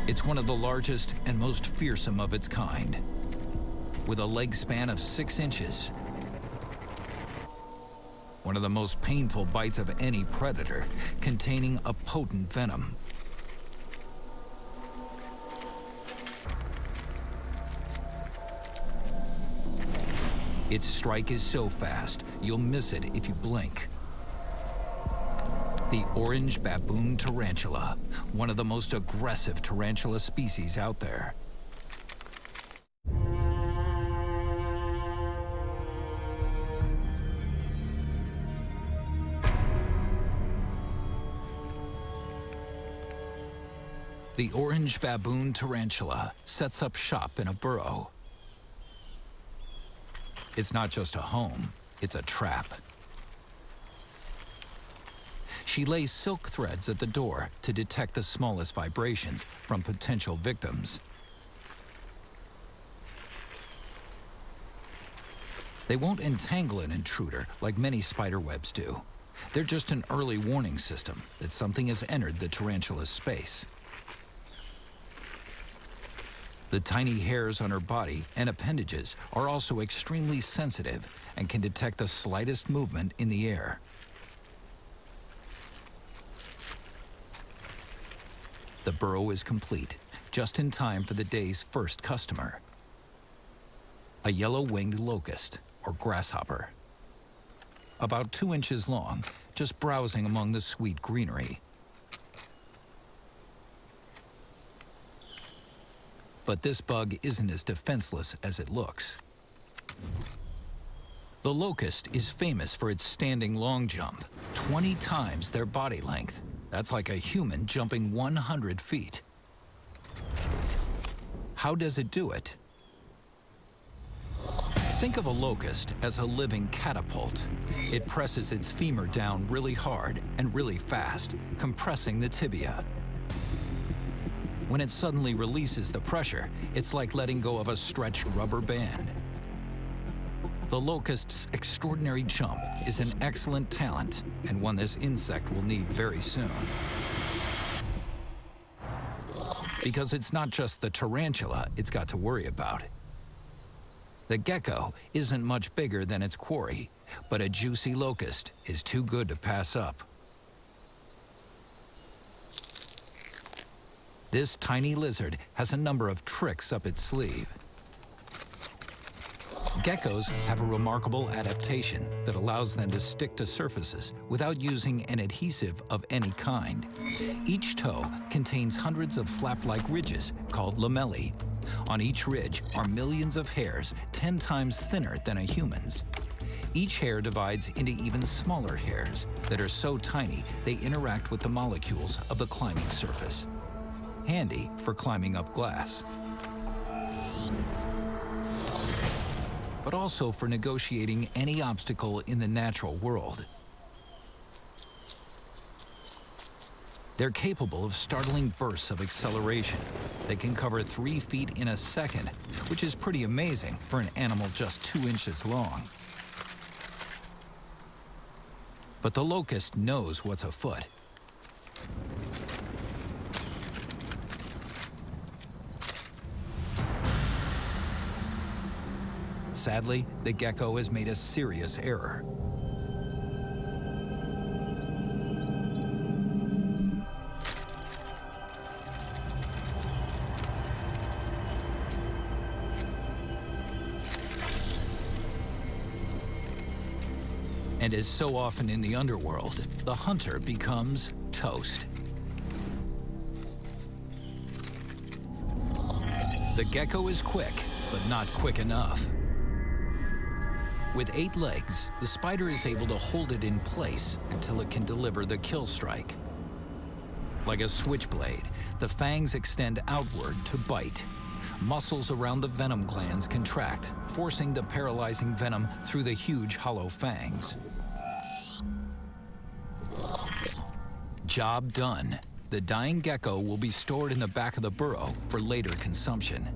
It's one of the largest and most fearsome of its kind, with a leg span of 6 inches. One of the most painful bites of any predator, containing a potent venom. Its strike is so fast, you'll miss it if you blink. The orange baboon tarantula, one of the most aggressive tarantula species out there. The orange baboon tarantula sets up shop in a burrow. It's not just a home, it's a trap. She lays silk threads at the door to detect the smallest vibrations from potential victims. They won't entangle an intruder like many spider webs do. They're just an early warning system that something has entered the tarantula's space. The tiny hairs on her body and appendages are also extremely sensitive and can detect the slightest movement in the air. The burrow is complete, just in time for the day's first customer. A yellow-winged locust, or grasshopper. About 2 inches long, just browsing among the sweet greenery. But this bug isn't as defenseless as it looks. The locust is famous for its standing long jump, 20 times their body length. That's like a human jumping 100 feet. How does it do it? Think of a locust as a living catapult. It presses its femur down really hard and really fast, compressing the tibia. When it suddenly releases the pressure, it's like letting go of a stretched rubber band. The locust's extraordinary jump is an excellent talent, and one this insect will need very soon. Because it's not just the tarantula it's got to worry about. The gecko isn't much bigger than its quarry, but a juicy locust is too good to pass up. This tiny lizard has a number of tricks up its sleeve. Geckos have a remarkable adaptation that allows them to stick to surfaces without using an adhesive of any kind. Each toe contains hundreds of flap-like ridges called lamellae. On each ridge are millions of hairs 10 times thinner than a human's. Each hair divides into even smaller hairs that are so tiny they interact with the molecules of the climbing surface. Handy for climbing up glass. But also for negotiating any obstacle in the natural world. They're capable of startling bursts of acceleration. They can cover 3 feet in a second, which is pretty amazing for an animal just 2 inches long. But the locust knows what's afoot. Sadly, the gecko has made a serious error. And as so often in the underworld, the hunter becomes toast. The gecko is quick, but not quick enough. With 8 legs, the spider is able to hold it in place until it can deliver the kill strike. Like a switchblade, the fangs extend outward to bite. Muscles around the venom glands contract, forcing the paralyzing venom through the huge hollow fangs. Job done. The dying gecko will be stored in the back of the burrow for later consumption.